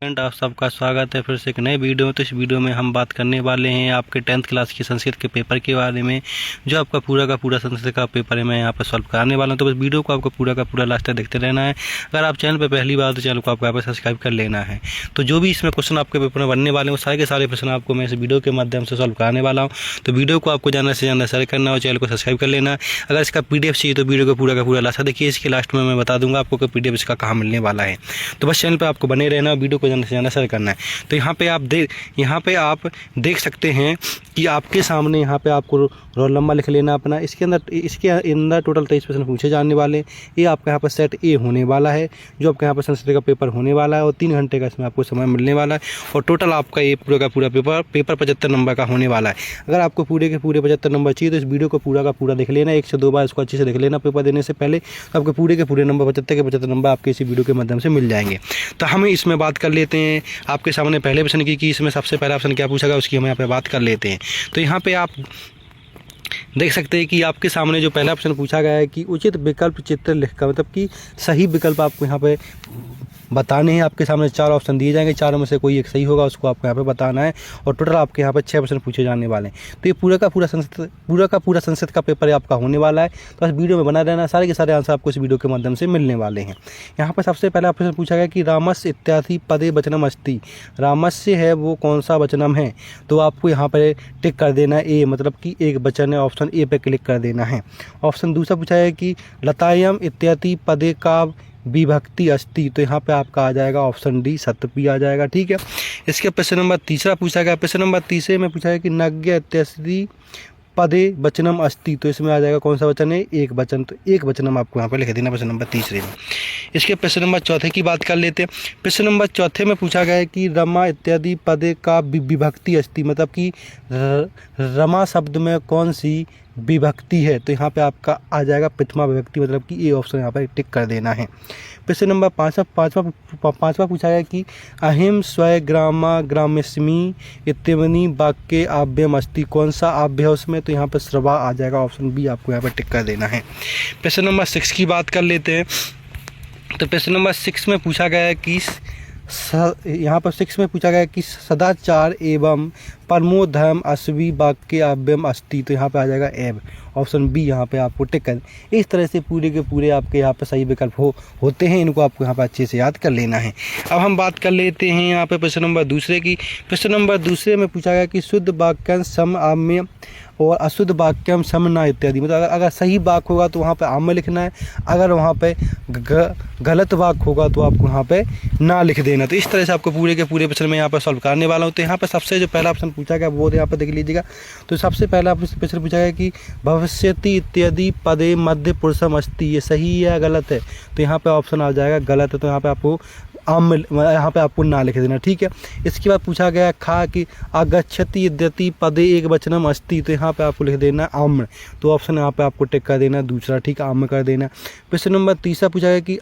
आप सबका स्वागत है फिर से एक नए वीडियो में। तो इस वीडियो में हम बात करने वाले हैं आपके 10th क्लास की संस्कृत के पेपर के बारे में, जो आपका पूरा का पूरा संस्कृत का पेपर है मैं यहाँ पर सॉल्व कराने वाला हूँ। तो बस वीडियो को आपको पूरा का पूरा लास्ट तक देखते रहना है। अगर आप चैनल पर पहली बार तो चैनल को आपको यहाँ पर सब्सक्राइब कर लेना है। तो जो भी इसमें क्वेश्चन आपके पेपर में बनने वाले हैं वो सारे के सारे क्वेश्चन आपको मैं इस वीडियो के माध्यम से सॉल्व कराने वाला हूँ। तो वीडियो को आपको ज़्यादा से ज़्यादा शेयर करना और चैनल को सब्सक्राइब कर लेना है। अगर इसका PDF चाहिए तो वीडियो को पूरा का पूरा लास्ट देखिए। इसके लास्ट में मैं बता दूंगा आपको कि PDF इसका कहाँ मिलने वाला है। तो बस चैनल पर आपको बने रहना और वीडियो को ज़्यादा से ज़्यादा शेयर करना है। तो यहाँ पे आप देख सकते हैं कि आपके सामने यहाँ पे आपको रोल नंबर लिख लेना अपना। इसके अंदर टोटल 23 प्रश्न पूछे जाने वाले हैं। ये आपका यहाँ पर सेट ए होने वाला है, जो आपका यहाँ पर संस्कृत का पेपर होने वाला है और 3 घंटे का इसमें आपको समय मिलने वाला है। और टोटल आपका ये पूरा का पूरा पेपर 75 नंबर का होने वाला है। अगर आपको पूरे के पूरे 75 नंबर चाहिए तो इस वीडियो को पूरा का पूरा देख लेना, 1 से 2 बार इसको अच्छे से देख लेना पेपर देने से पहले। तो आपके पूरे के पूरे नंबर 75 के 75 नंबर आपके इसी वीडियो के माध्यम से मिल जाएंगे। तो हम इसमें बात कर लेते हैं आपके सामने पहले प्रश्न की कि इसमें सबसे पहला ऑप्शन क्या पूछा गया उसकी हम यहाँ पे बात कर लेते हैं। तो यहाँ पे आप देख सकते हैं कि आपके सामने जो पहला ऑप्शन पूछा गया है कि उचित विकल्प चित्र लिखकर, मतलब कि सही विकल्प आपको यहाँ पे बताने हैं। आपके सामने 4 ऑप्शन दिए जाएंगे, 4 में से कोई एक सही होगा उसको आपको यहाँ पे बताना है। और टोटल आपके यहाँ पे 6 प्रश्न पूछे जाने वाले हैं। तो ये पूरा का पूरा संस्कृत का पेपर आपका होने वाला है। तो बस वीडियो में बना रहना, सारे के सारे आंसर आपको इस वीडियो के माध्यम से मिलने वाले हैं। यहाँ पर सबसे पहला प्रश्न पूछा गया कि रामस्य इत्यादि पदे वचनम अस्ति। रामस्य है वो कौन सा वचनम है, तो आपको यहाँ पर टिक कर देना है ए, मतलब कि एक वचन है, ऑप्शन ए पे क्लिक कर देना है। ऑप्शन दूसरा पूछा है कि लतायम इत्यादि पदे का विभक्ति अस्ति, तो यहाँ पे आपका आ जाएगा ऑप्शन डी सतपी आ जाएगा। ठीक है। इसके प्रश्न नंबर तीसरा पूछा गया, प्रश्न नंबर तीसरे में पूछा है कि नज्ञ इत्यादि पदे वचनम अस्ति, तो इसमें आ जाएगा कौन सा वचन है, एक वचन। तो एक वचनम आपको यहाँ पे लिख देना प्रश्न नंबर तीसरे में। इसके प्रश्न नंबर चौथे की बात कर लेते हैं। प्रश्न नंबर चौथे में पूछा गया है कि रमा इत्यादि पदे का विभक्ति अस्ति, मतलब कि रमा शब्द में कौन सी विभक्ति है, तो यहाँ पे आपका आ जाएगा प्रथमा विभक्ति, मतलब कि ये ऑप्शन यहाँ पर टिक कर देना है। प्रश्न नंबर पाँचवा पूछा गया कि अहिम स्वग्रामा ग्राम्यस्मि इत्यादि वाक्य आभ्यम अस्ति, कौन सा आभ्य है उसमें, तो यहाँ पर श्रवा आ जाएगा, ऑप्शन बी आपको यहाँ पर टिक कर देना है। प्रश्न नंबर 6 की बात कर लेते हैं। तो प्रश्न नंबर 6 में पूछा गया है कि यहाँ पर 6 में पूछा गया कि सदाचार एवं परमो धर्म अस्वी वाक्य आभ्यम अस्ति, तो यहाँ पे आ जाएगा एव, ऑप्शन बी यहाँ पे आपको टिक कर। इस तरह से पूरे के पूरे आपके यहाँ पे सही विकल्प होते हैं, इनको आपको यहाँ पे अच्छे से याद कर लेना है। अब हम बात कर लेते हैं यहाँ पे प्रश्न नंबर दूसरे की। प्रश्न नंबर दूसरे में पूछा गया कि शुद्ध वाक्यम सम आम्य और अशुद्ध वाक्यम सम न इत्यादि, मतलब अगर सही वाक्य होगा तो वहाँ पे आम्य लिखना है, अगर वहाँ पे गलत वाक्य होगा तो आपको यहाँ पे ना लिख देना। तो इस तरह से आपको पूरे के पूरे प्रश्न में यहाँ पर सॉल्व करने वाला हूँ। तो यहाँ पर सबसे जो पहला ऑप्शन पूछा गया वो यहाँ पर देख लीजिएगा। तो सबसे पहला प्रश्न पूछा गया कि भविष्यति इत्यादि पदे मध्य पुरुषम अस्ति, ये सही है या गलत है, तो यहाँ पे ऑप्शन आ जाएगा गलत है, तो यहाँ पे आपको यहाँ पे आपको ना लिख देना। ठीक है। इसके बाद पूछा गया खा कि आगच्छति यद्यति पदे एक वचनम अस्ति, तो यहाँ पे आपको लिख देना आम्र, तो ऑप्शन यहाँ पे आपको टिक कर देना दूसरा। ठीक है, आम्र कर देना। प्रश्न नंबर तीसरा पूछा गया कि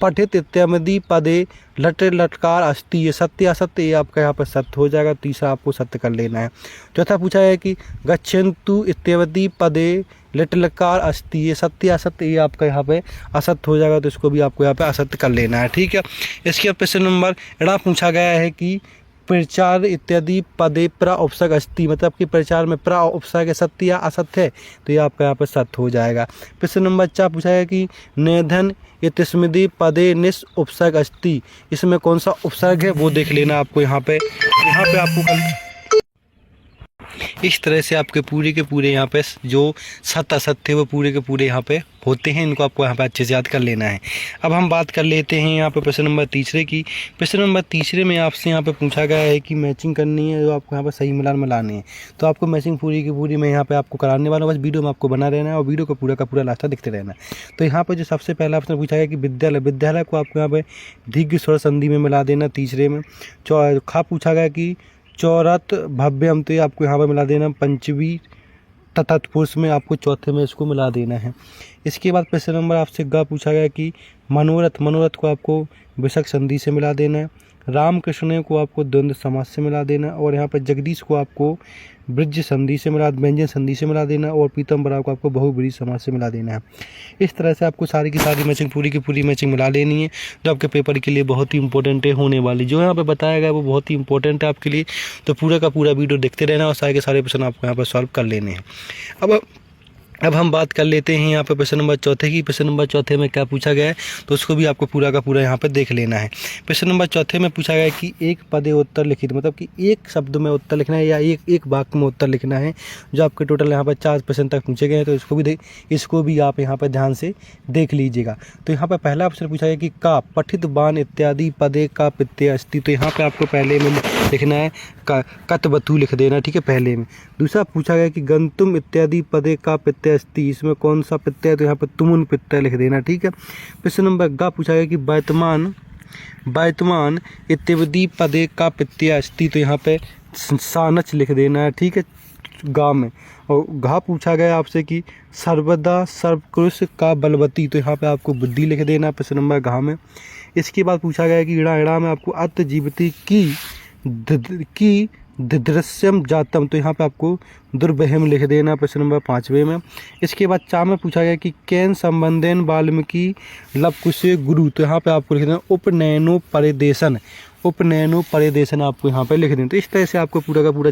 पठित इत्यादि पदे लट लटकार अस्ति, ये सत्य असत्य, ये आपका यहाँ पर सत्य हो जाएगा, तीसरा आपको सत्य कर लेना है। चौथा पूछा है कि गच्छन्तु इत्यादि पदे लटलकार अस्ति, ये सत्य असत्य, ये आपका यहाँ पे असत्य हो जाएगा, तो इसको भी आपको यहाँ पे असत्य कर लेना है। ठीक है। इसके प्रश्न नंबर ड़ा पूछा गया है कि प्रचार इत्यादि पदे प्रा उपसर्ग अस्ति, मतलब कि प्रचार में प्रा उपसर्ग सत्य या असत्य है, तो ये आपका यहाँ पर सत्य हो जाएगा। प्रश्न नंबर 4 पूछा है कि निधन इत्स्मृति पदे निस उपसर्ग अस्ति, इसमें कौन सा उपसर्ग है वो देख लेना आपको यहाँ पे आपको इस तरह से आपके पूरे के पूरे यहाँ पे जो सत्य असत्य वो पूरे के पूरे यहाँ पे होते हैं, इनको आपको यहाँ पे अच्छे से याद कर लेना है। अब हम बात कर लेते हैं यहाँ पे प्रश्न नंबर तीसरे की। प्रश्न नंबर तीसरे में आपसे यहाँ पे पूछा गया है कि मैचिंग करनी है, जो आपको यहाँ पे सही मिलान मिलाने हैं, तो आपको मैचिंग पूरी की पूरी मैं यहाँ पे आपको कराने वाला हूँ। बस वीडियो में आपको बना रहना है और वीडियो को पूरा का पूरा लास्ट दिखते रहना है। तो यहाँ पर जो सबसे पहला प्रश्न पूछा गया कि विद्यालय को आपको यहाँ पे दीर्घ स्वर संधि में मिला देना तीसरे में। खा पूछा गया कि चौरथ भव्यम, तो ये आपको यहाँ पर मिला देना पंचवी तत्पुरुष में, आपको चौथे में इसको मिला देना है। इसके बाद प्रश्न नंबर आपसे ग पूछा गया कि मनोरथ को आपको विसर्ग संधि से मिला देना है। रामकृष्ण को आपको द्वंद्व समास से मिला देना, और यहाँ पर जगदीश को आपको ब्रज संधि से मिला, व्यंजन संधि से मिला देना, और पीतम्बरा को आपको बहुब्रीहि समास से मिला देना है। इस तरह से आपको सारी की सारी मैचिंग, पूरी की पूरी मैचिंग मिला लेनी है, जो आपके पेपर के लिए बहुत ही इंपॉर्टेंट है होने वाली। जो यहाँ पे बताया गया वो बहुत ही इंपॉर्टेंट है आपके लिए, तो पूरा का पूरा वीडियो देखते रहना और सारे के सारे प्रश्न आपको यहाँ पर सॉल्व कर लेने हैं। अब हम बात कर लेते हैं यहाँ पे प्रश्न नंबर चौथे की। प्रश्न नंबर चौथे में क्या पूछा गया है, तो उसको भी आपको पूरा का पूरा यहाँ पे देख लेना है। प्रश्न नंबर चौथे में पूछा गया है कि एक पदे उत्तर लिखित, मतलब कि एक शब्द में उत्तर लिखना है या एक वाक्य में उत्तर लिखना है। जो आपके टोटल यहाँ पर 4 प्रश्न तक पूछे गए हैं, तो इसको भी आप यहाँ पर ध्यान से देख लीजिएगा। तो यहाँ पर पहला प्रश्न पूछा गया कि का पठित बान इत्यादि पदे का प्रत्यय अस्ति, तो यहाँ पर आपको पहले में लिखना है कतवतु लिख देना, ठीक है, पहले में। दूसरा पूछा गया कि गंतुम इत्यादि पदे का प्रत्यय अस्ति, इसमें कौन सा प्रत्यय है, तो यहाँ पर तुमुन प्रत्यय लिख देना, ठीक है। प्रश्न नंबर ग पूछा गया कि वर्तमान इत्यादि पदे का प्रत्यय अस्ति, तो यहाँ पे सानच लिख देना है, ठीक है, गा में। और घा पूछा गया आपसे कि सर्वदा सर्वकृष का बलवती, तो यहाँ पे आपको बुद्धि लिख देना है प्रश्न नंबर घा में। इसके बाद पूछा गया कि इड़ा में आपको अत जीवती की दृश्यम जातम, तो यहाँ पे आपको दुर्बहम लिख देना प्रश्न नंबर 5वें में। इसके बाद 4 में पूछा गया कि कैन संबंधन वाल्मीकि लवकुशे गुरु, तो यहाँ पे आपको लिख देना उपनयनो परिदेशन आपको यहाँ पे लिख दें। तो इस तरह से आपको पूरा का पूरा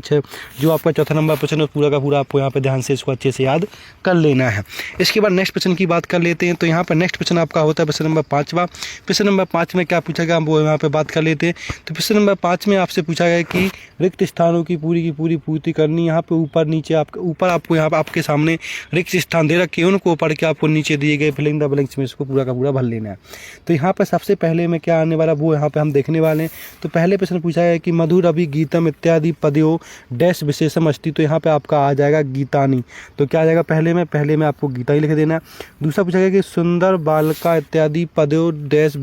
जो आपका चौथा नंबर प्रश्न है पूरा का पूरा आपको यहाँ पे ध्यान से इसको अच्छे से याद कर लेना है। इसके बाद नेक्स्ट प्रश्न की बात कर लेते हैं। तो यहाँ पर नेक्स्ट प्रश्न आपका होता है प्रश्न नंबर 5वां। प्रश्न नंबर 5 में क्या पूछा गया वो यहाँ पे बात कर लेते हैं। तो प्रश्न नंबर 5 में आपसे पूछा गया कि रिक्त स्थानों की पूरी पूर्ति करनी। यहाँ पे ऊपर नीचे ऊपर आपको यहाँ पर आपके सामने रिक्त स्थान दे रखे हैं, उनको पढ़ के आपको नीचे दिए गए फिलिंग द ब्लैंक्स में इसको पूरा का पूरा भर लेना है। तो यहाँ पर सबसे पहले में क्या आने वाला वो यहाँ पे हम देखने वाले हैं। तो पहले प्रश्न पूछा है कि मधुर अभि गीतम इत्यादि पदयों डैश विशेषम अस्ति, तो यहाँ पे आपका आ जाएगा गीतानी। तो क्या आ जाएगा पहले में आपको गीता ही लिख देना है। दूसरा पूछा गया कि सुंदर बालका इत्यादि पदयों डैश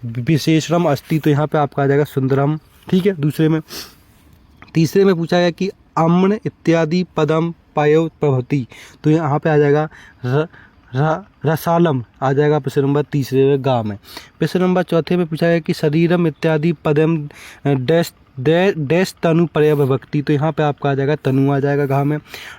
विशेषम अस्ति, तो यहाँ पे आपका आ जाएगा सुंदरम, ठीक है, दूसरे में। तीसरे में पूछा गया कि अम्न इत्यादि पदम पायो प्रभति, तो यहाँ पे आ जाएगा रसालम आ जाएगा प्रश्न नंबर 3 गा में। प्रश्न नंबर 4 में पूछा गया कि शरीरम इत्यादि पदम डैश तनु पर्यभक्ति, तो यहाँ पे आपका आ जाएगा तनु आ जाएगा गा में।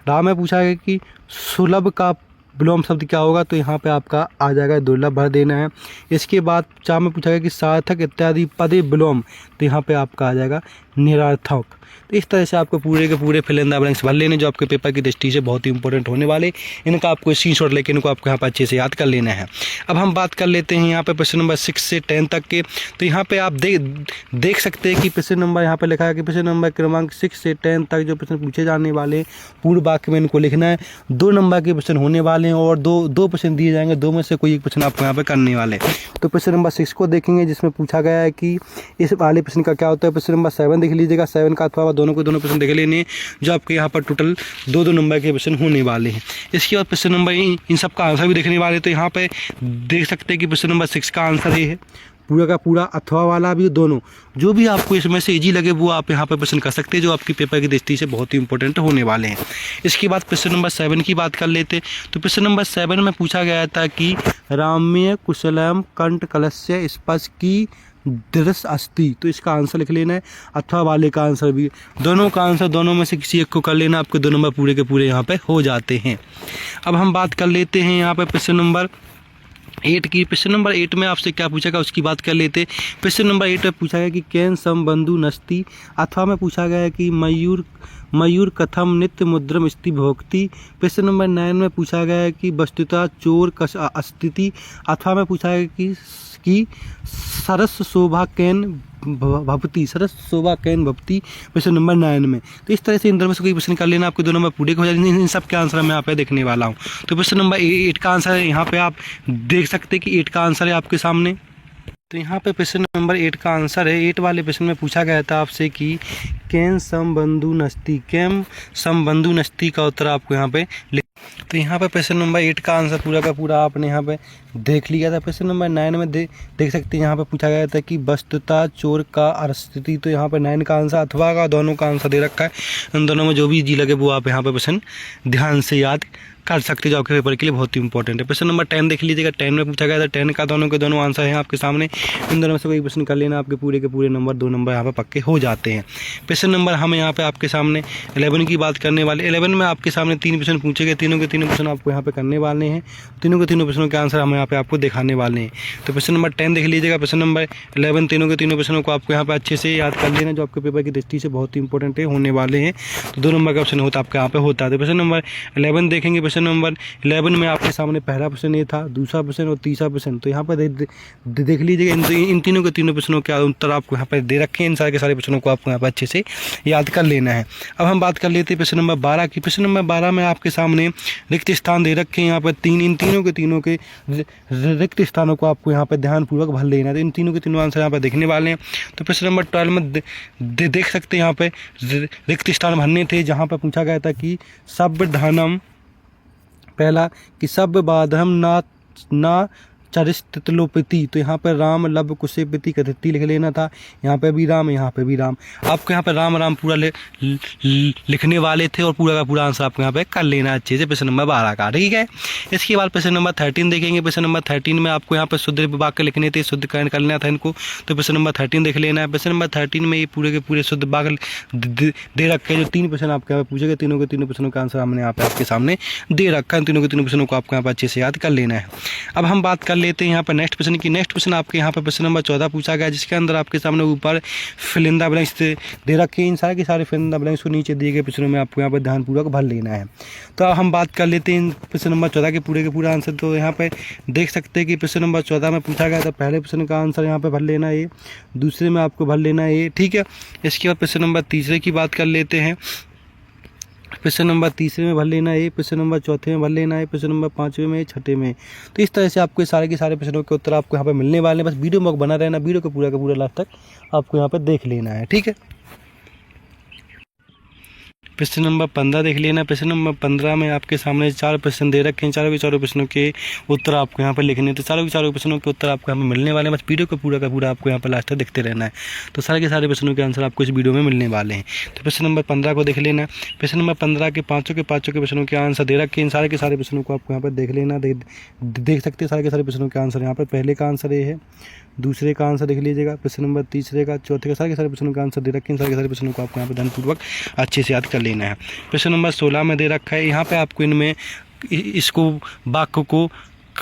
रा में पूछा गया कि सुलभ का विलोम शब्द क्या होगा, तो यहाँ पे आपका आ जाएगा दुर्लभ भर देना है। इसके बाद 4 में पूछा गया कि सार्थक इत्यादि पदे विलोम, तो यहाँ पे आपका आ जाएगा निरर्थक। तो इस तरह से आपको पूरे के पूरे फिल इन द ब्लैंक्स भर लेने जो आपके पेपर की दृष्टि से बहुत ही इंपॉर्टेंट होने वाले। इनका आपको स्क्रीनशॉट लेके इनको आपको यहाँ पर अच्छे से याद कर लेना है। अब हम बात कर लेते हैं यहाँ पे प्रश्न नंबर 6 से 10 तक के। तो यहाँ पे आप देख सकते हैं कि प्रश्न नंबर यहाँ पे लिखा है कि प्रश्न नंबर क्रमांक 6 से 10 तक जो प्रश्न पूछे जाने वाले पूर्व वाक्य में इनको लिखना है। 2 नंबर के प्रश्न होने वाले हैं और दो प्रश्न दिए जाएंगे, 2 में से कोई एक प्रश्न आपको यहाँ पे करने वाले। तो प्रश्न नंबर 6 को देखेंगे जिसमें पूछा गया है कि इस वाले प्रश्न का क्या होता है। प्रश्न नंबर 7 देख लीजिएगा, 7 का अथवा दोनों प्रश्न देख लेने जो आपके यहाँ पर टोटल 2 नंबर के प्रश्न होने वाले हैं। इसके बाद प्रश्न नंबर इन सब का आंसर भी देखने वाले। तो यहाँ पे देख सकते हैं कि प्रश्न नंबर 6 का आंसर ये है पूरा का पूरा, अथवा वाला भी, दोनों जो भी आपको इसमें से इजी लगे वो आप यहाँ पर प्रश्न कर सकते हैं जो आपकी पेपर की दृष्टि से बहुत ही इंपॉर्टेंट होने वाले हैं। इसके बाद प्रश्न नंबर 7 की बात कर लेते। तो प्रश्न नंबर 7 में पूछा गया था कि राम्य कुशलम कंठ कलस्य स्पर्श की दृश्य अस्ति, तो इसका आंसर लिख लेना है। अथवा वाले का आंसर भी, दोनों का आंसर दोनों में से किसी एक को कर लेना, आपके 2 नंबर पूरे के पूरे यहाँ पे हो जाते हैं। अब हम बात कर लेते हैं यहाँ पे प्रश्न नंबर 8 की। प्रश्न नंबर 8 में आपसे क्या पूछा गया उसकी बात कर लेते। प्रश्न नंबर 8 में पूछा गया कि कैन संबंधु नस्ति, अथवा में पूछा गया कि मयूर कथम नित्य मुद्रम स्थिति भोक्ति। प्रश्न नंबर 9 में पूछा गया है कि वस्तुतः चोर कश अस्थिति, अथवा में पूछा गया कि सरस शोभा कैन भवती, प्रश्न नंबर 9 में। तो इस तरह से इन दोनों में से कोई प्रश्न कर लेना, आपके 2 नंबर पूरे हो जाएंगे। इन सब के आंसर मैं यहाँ पे देखने वाला हूँ। तो प्रश्न नंबर 8 का आंसर है, यहाँ पे आप देख सकते हैं कि 8 का आंसर है आपके सामने। तो यहाँ पे प्रश्न नंबर 8 का आंसर है। 8 वाले प्रश्न में पूछा गया था आपसे कि कैम संबंधु नस्ति का उत्तर आपको यहाँ पे। तो यहाँ पे प्रश्न नंबर 8 का आंसर पूरा का पूरा आपने यहाँ पे देख लिया था। प्रश्न नंबर 9 में देख सकते हैं यहाँ पे पूछा गया था कि वस्तुतः चोर का अस्थिति, तो यहाँ पे 9 का आंसर अथवा का दोनों का आंसर दे रखा है। इन दोनों में जो भी जी लगे वो आप यहाँ पे प्रश्न ध्यान से याद कर सकते जो आपके पेपर के लिए बहुत ही इंपॉर्टेंट है। प्रश्न नंबर 10 देख लीजिएगा। 10 में पूछा गया था, 10 का दोनों के दोनों आंसर हैं आपके सामने, इन दोनों में से कोई प्रश्न कर लेना, आपके पूरे के पूरे नंबर 2 नंबर यहाँ पे पक्के हो जाते हैं। प्रश्न नंबर हम यहाँ पे आपके सामने 11 की बात करने वाले। 11 में आपके सामने 3 प्रश्न पूछे गए, तीनों के तीनों प्रश्न आपको यहाँ पे करने वाले हैं, तीनों के तीनों प्रश्नों के आंसर हम यहाँ पे आपको दिखाने वाले हैं। तो प्रश्न नंबर 10 देख लीजिएगा। प्रश्न नंबर 11 तीनों के तीनों प्रश्नों को आपको यहाँ पे अच्छे से याद कर लेना, जो आपके पेपर की दृष्टि से बहुत ही इंपॉर्टेंट है, होने वाले हैं। तो 2 नंबर का ऑप्शन होता है आपके यहाँ पे होता है। तो प्रश्न नंबर 11 देखेंगे। प्रश्न नंबर 11 में आपके सामने पहला प्रश्न ये था, दूसरा प्रश्न और तीसरा प्रश्न। तो यहाँ पर देख लीजिएगा, इन तीनों के तीनों प्रश्नों के उत्तर आपको यहाँ पर दे रखे हैं। इन सारे के सारे प्रश्नों को आपको यहाँ पर अच्छे से याद कर लेना है। अब हम बात कर लेते हैं प्रश्न नंबर 12 की। प्रश्न नंबर 12 में आपके सामने रिक्त स्थान दे रखे हैं यहाँ पर 3, इन तीनों के रिक्त स्थानों को आपको यहाँ पर ध्यानपूर्वक भर लेना है। तो इन तीनों के तीनों आंसर यहाँ पर देखने वाले हैं। तो प्रश्न नंबर 12 में देख सकते हैं यहाँ पे रिक्त स्थान भरने थे, जहाँ पर पूछा गया था कि सब्बधानम, पहला कि सब्बाधम ना चरित्रलोपति। तो यहाँ पर राम लब कुशेपति कथिति लिख लेना था, यहाँ पे भी राम, यहाँ पे भी राम। आपको यहाँ पे राम राम पूरा लिखने वाले थे और पूरा का पूरा आंसर आपको यहाँ पे कर लेना अच्छे से प्रश्न नंबर 12 का, ठीक है। इसके बाद प्रश्न नंबर 13 देखेंगे। प्रश्न नंबर 13 में आपको यहाँ पे शुद्ध वाक्य लिखने थे, शुद्धकरण कर लेना था इनको। तो प्रश्न नंबर 13 देख लेना है। प्रश्न नंबर 13 में ये पूरे के पूरे शुद्ध वाक्य दे रखे हैं। जो 3 प्रश्न आपके यहाँ पे पूछे गए, तीनों के तीनों प्रश्नों का आंसर हमने यहाँ पे आपके सामने दे रखा है। तीनों के तीनों प्रश्नों को आपको यहाँ पे अच्छे से याद कर लेना है। अब हम बात कर लेते हैं यहाँ पर नेक्स्ट प्रश्न की। नेक्स्ट प्रश्न आपके यहाँ पर प्रश्न नंबर 14 पूछा गया, जिसके अंदर आपके सामने ऊपर फिल इन द ब्लैंक्स दे रखे हैं। इन सारे के सारे फिल इन द ब्लैंक्स को नीचे दिए गए प्रश्नों में आपको यहाँ पर ध्यानपूर्वक भर लेना है। तो अब हम बात कर लेते हैं प्रश्न नंबर 14 के पूरे आंसर। तो यहाँ पे देख सकते हैं कि प्रश्न नंबर 14 में पूछा गया था, पहले प्रश्न का आंसर यहाँ पे भर लेना है, दूसरे में आपको भर लेना है, ठीक है। इसके बाद प्रश्न नंबर 3 की बात कर लेते हैं। प्रश्न नंबर 3 में भर लेना है, प्रश्न नंबर 4 में भर लेना है, प्रश्न नंबर 5 में, 6 में। तो इस तरह से आपको सारे के सारे प्रश्नों के उत्तर आपको यहाँ पे मिलने वाले हैं। बस वीडियो में बना रहना, वीडियो को पूरा का पूरा लास्ट तक आपको यहाँ पे देख लेना है, ठीक है। प्रश्न नंबर 15 देख लेना। प्रश्न नंबर 15 में आपके सामने 4 प्रश्न दे रखे हैं, चारों के चारों प्रश्नों के उत्तर आपको यहाँ पर लिखने हैं। तो चारों के चारों प्रश्नों के उत्तर आपको यहाँ पर मिलने वाले हैं। बस वीडियो को पूरा का पूरा आपको यहाँ पर लास्ट तक देखते रहना है। तो सारे के सारे प्रश्नों के आंसर आपको इस वीडियो में मिलने वाले हैं। तो प्रश्न नंबर 15 को देख लेना। प्रश्न नंबर 15 के पाँचों के प्रश्नों के आंसर दे रखे हैं। इन सारे के सारे प्रश्नों को आपको यहाँ पर देख लेना, देख सकते हैं सारे के सारे प्रश्नों के आंसर। यहाँ पर पहले का आंसर ये है, दूसरे का आंसर देख लीजिएगा, प्रश्न नंबर 3 का, 4 का, सारे के सारे प्रश्नों का आंसर दे रखे हैं। सारे के सारे प्रश्नों को आपको यहाँ पर ध्यानपूर्वक अच्छे से याद कर लेना है। प्रश्न नंबर 16 में दे रखा है, यहाँ पे आपको इनमें इसको वाक्य को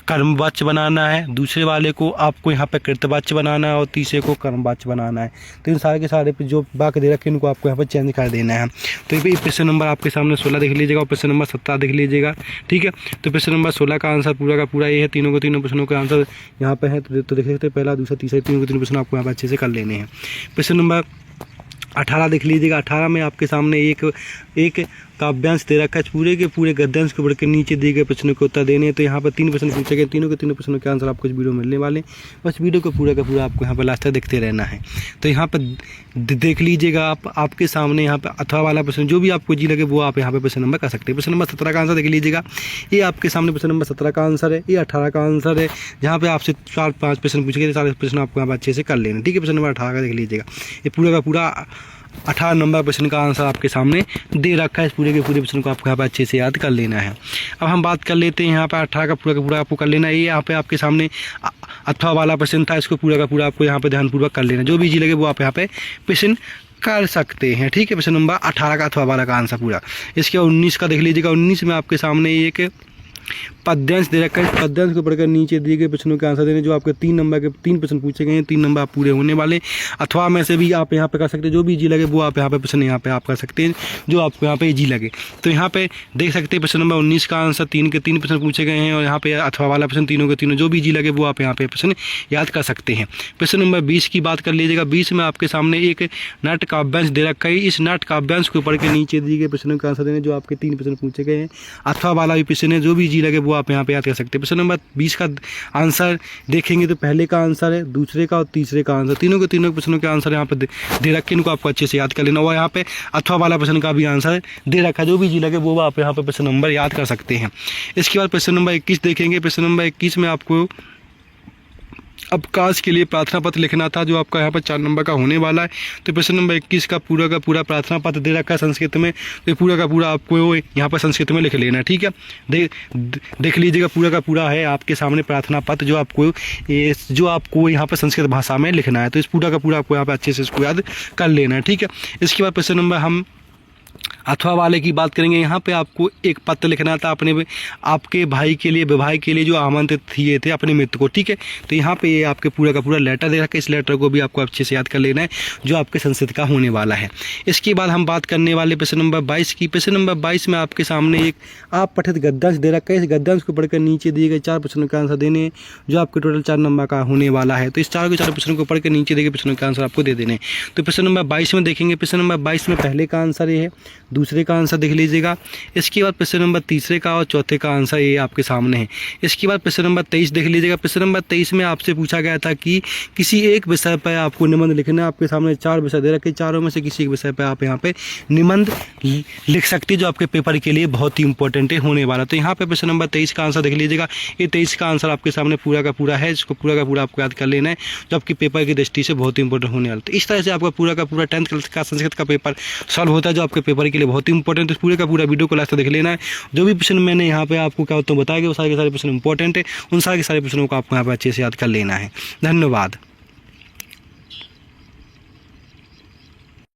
कर्मवाच्य बनाना है, दूसरे वाले को आपको यहाँ पे कृतवाच्य बनाना है और तीसरे को कर्मवाच्य बनाना है। तो इन सारे के सारे जो वाक्य दे रखे हैं इनको आपको यहाँ पर चेंज कर देना है। तो ये प्रश्न नंबर आपके सामने 16 देख लीजिएगा और प्रश्न नंबर 17 देख लीजिएगा, ठीक है। तो प्रश्न नंबर 16 का आंसर पूरा का पूरा ये है, तीनों के तीनों प्रश्नों का आंसर यहाँ पे है। तो देख सकते हैं पहला, दूसरा, तीसरा, तीनों के तीनों प्रश्न आपको यहाँ पर अच्छे से कर लेने हैं। प्रश्न नंबर 18 देख लीजिएगा। 18 में आपके सामने एक काव्यांश दे रखा है, पूरे के पूरे गद्यांश को बढ़ के नीचे दिए गए प्रश्नों के उत्तर देने हैं। तो यहाँ पर 3 प्रश्न पूछे गए, तीनों के तीनों प्रश्नों के आंसर आपको इस वीडियो में मिलने वाले। बस वीडियो को पूरा का पूरा आपको यहाँ पर लास्ट तक देखते रहना है। तो यहाँ पर देख लीजिएगा आपके सामने यहाँ पर अथवा वाला प्रश्न जो भी आपको जी लगे वो आप यहाँ पर प्रश्न नंबर कर सकते हैं। प्रश्न नंबर 17 का आंसर देख लीजिएगा, ये आपके सामने प्रश्न नंबर 17 का आंसर है, ये 18 का आंसर है। जहाँ पे आपसे 4-5 प्रश्न पूछे गए, सारे प्रश्न आपको यहाँ पर अच्छे से कर लेना, ठीक है। प्रश्न नंबर 18 का देख लीजिएगा, ये पूरा का पूरा 18 नंबर प्रश्न का आंसर आपके सामने दे रखा है। इस पूरे के पूरे प्रश्न को आपको यहाँ पर अच्छे से याद कर लेना है। अब हम बात कर लेते हैं यहाँ पर 18 का पूरा आपको कर लेना है। ये यहाँ पे आपके सामने अथवा वाला प्रश्न था, इसको पूरा का पूरा आपको यहाँ पे ध्यानपूर्वक कर लेना। जो भी जी लगे वो आप यहाँ पे प्रश्न कर सकते हैं, ठीक है। प्रश्न नंबर 18 का अथवा वाला का आंसर पूरा। इसके 19 का देख लीजिएगा। 19 में आपके सामने एक पद्यांश दे रखा है, पद्यांश को पढ़कर नीचे दिए गए प्रश्नों के आंसर देने। जो आपके 3 नंबर के 3 प्रश्न पूछे गए हैं, 3 नंबर आप पूरे होने वाले। अथवा में से भी आप यहाँ पे कर सकते हैं, जो भी इजी लगे वो आप यहाँ पे प्रश्न यहाँ पे आप कर सकते हैं, जो आपको यहाँ पे इजी लगे। तो यहाँ पे देख सकते हैं प्रश्न नंबर 19 का आंसर 3 के 3 प्रश्न पूछे गए हैं और यहाँ पे अथवा वाला प्रश्न तीनों के तीनों जो भी इजी लगे वो आप यहाँ पे प्रश्न याद कर सकते हैं। प्रश्न नंबर 20 की बात कर लीजिएगा। 20 में आपके सामने एक नाट्य काव्यांश दे रखा है। इस नाट्य काव्यांश को पढ़ के नीचे दिए गए प्रश्नों के आंसर देने। जो आपके 3 प्रश्न पूछे गए हैं, अथवा वाला भी प्रश्न है, जो भी इजी लगे वो आप यहाँ पे याद कर सकते हैं। प्रश्न नंबर 20 का आंसर देखेंगे तो पहले का आंसर है, दूसरे का और तीसरे का आंसर, तीनों के तीनों प्रश्नों के आंसर यहाँ पे दे रखे, इनको आपको अच्छे से याद कर लेना। और यहाँ पे अथवा वाला प्रश्न का भी आंसर दे रखा है, जो भी जी लगे वो आप यहाँ पे प्रश्न नंबर याद कर सकते हैं। इसके बाद प्रश्न नंबर 21 देखेंगे। प्रश्न नंबर 21 में आपको अवकाश के लिए प्रार्थना पत्र लिखना था, जो आपका यहाँ पर 4 नंबर का होने वाला है। तो प्रश्न नंबर 21 का पूरा प्रार्थना पत्र दे रखा है संस्कृत में, तो पूरा का पूरा आपको यहाँ पर संस्कृत में लिख लेना है, ठीक है। देख लीजिएगा, पूरा का पूरा है आपके सामने प्रार्थना पत्र, जो आपको यहाँ पर संस्कृत भाषा में लिखना है। तो इस पूरा का पूरा आपको यहाँ पर अच्छे से इसको याद कर लेना है, ठीक है। इसके बाद प्रश्न नंबर हम अथवा वाले की बात करेंगे। यहाँ पे आपको एक पत्र लिखना था आपके भाई के लिए, विवाह के लिए जो आमंत्रित किए थे अपने मित्र को, ठीक है। तो यहाँ पे ये आपके पूरा का पूरा लेटर दे रखा है, इस लेटर को भी आपको अच्छे से याद कर लेना है, जो आपके संस्कृत का होने वाला है। इसके बाद हम बात करने वाले प्रश्न नंबर 22 की। प्रश्न नंबर 22 में आपके सामने एक आप पठित गद्यांश दे रखा है। इस गद्यांश को पढ़कर नीचे दिए गए 4 प्रश्नों का आंसर देने हैं, जो आपके टोटल 4 नंबर का होने वाला है। तो इस 4 के 4 प्रश्नों को पढ़कर नीचे दिए गए प्रश्नों का आंसर आपको दे देने। तो प्रश्न नंबर 22 में देखेंगे, प्रश्न नंबर 22 में पहले का आंसर ये है, दूसरे का आंसर देख लीजिएगा। इसके बाद प्रश्न नंबर तीसरे का और चौथे का आंसर ये आपके सामने है। इसके बाद प्रश्न नंबर 23 देख लीजिएगा। प्रश्न नंबर 23 में आपसे पूछा गया था कि किसी एक विषय पर आपको निबंध लिखना है। आपके सामने 4 विषय दे रखे, चारों में से किसी एक विषय पर आप यहाँ पे निबंध लिख सकते, जो आपके पेपर के लिए बहुत ही इंपॉर्टेंट होने वाला। तो यहाँ पे प्रश्न नंबर 23 का आंसर देख लीजिएगा। ये 23 का आंसर आपके सामने पूरा का पूरा है, इसको पूरा का पूरा आपको याद कर लेना है, जो आपके पेपर की दृष्टि से बहुत ही इंपॉर्टेंट होने वाला। तो इस तरह से आपका पूरा का पूरा 10th क्लास का संस्कृत का पेपर सॉल्व होता है, जो आपके पेपर के लिए बहुत ही इंपॉर्टेंट है। पूरे का पूरा वीडियो को लास्ट तक देख लेना है। जो भी प्रश्न मैंने यहाँ पे आपको क्या होता है बताया, वो सारे के सारे प्रश्न इंपॉर्टेंट है, उन सारे के सारे प्रश्नों को आपको यहाँ पे अच्छे से याद कर लेना है। धन्यवाद।